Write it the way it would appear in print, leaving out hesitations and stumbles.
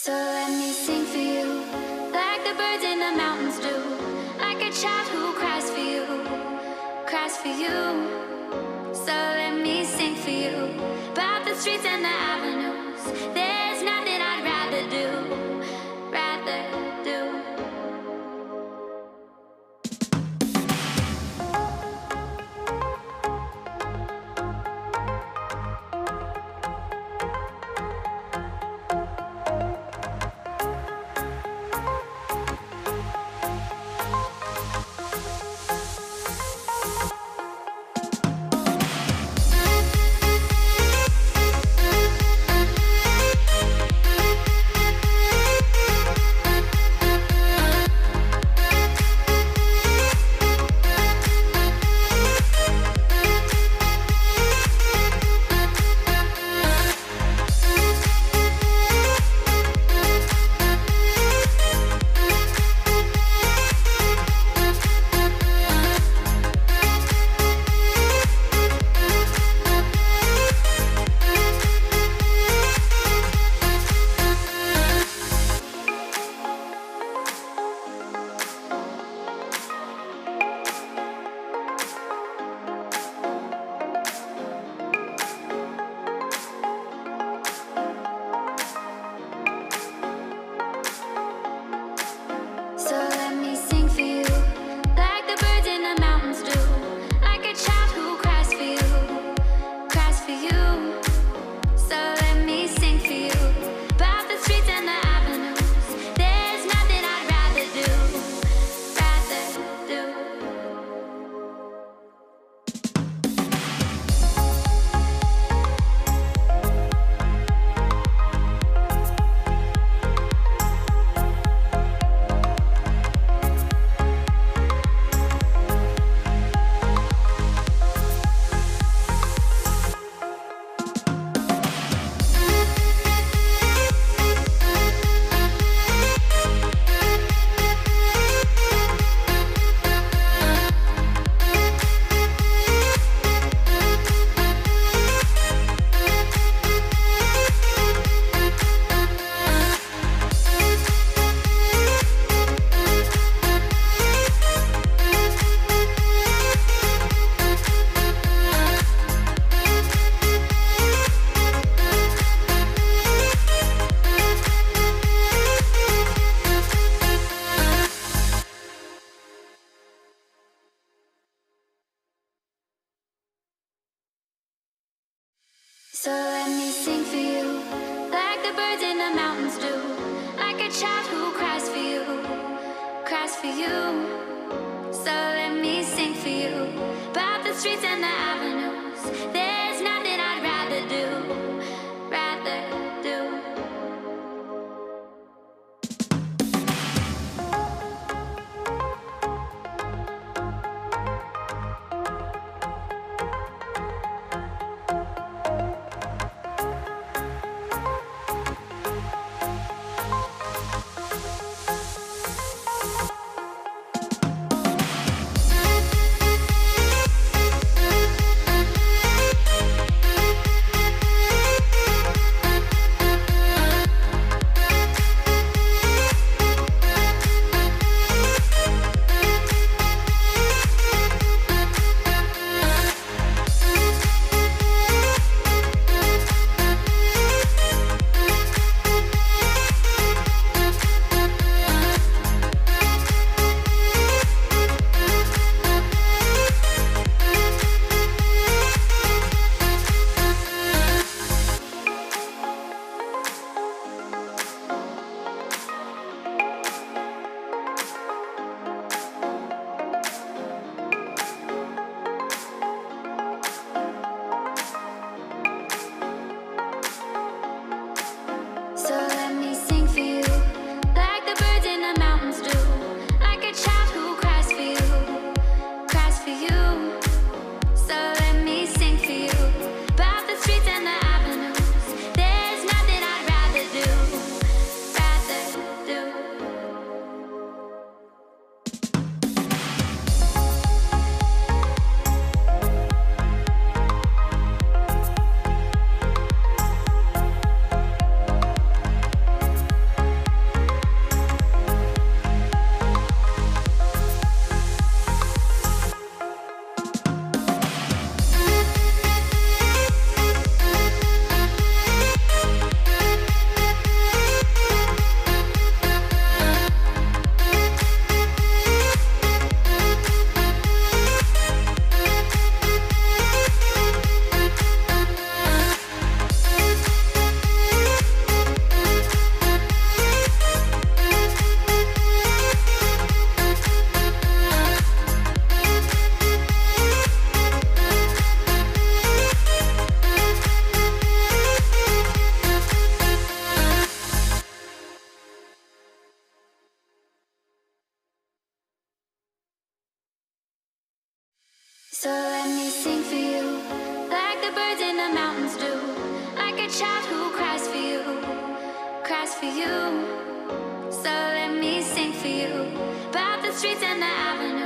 So let me sing for you, like the birds in the mountains do, like a child who cries for you, cries for you. So let me sing for you, about the streets and the avenues. There's nothing I'd rather do, rather do. So let me sing for you, like the birds in the mountains do, like a child who cries for you, cries for you. So let me sing for you, about the streets and the avenues,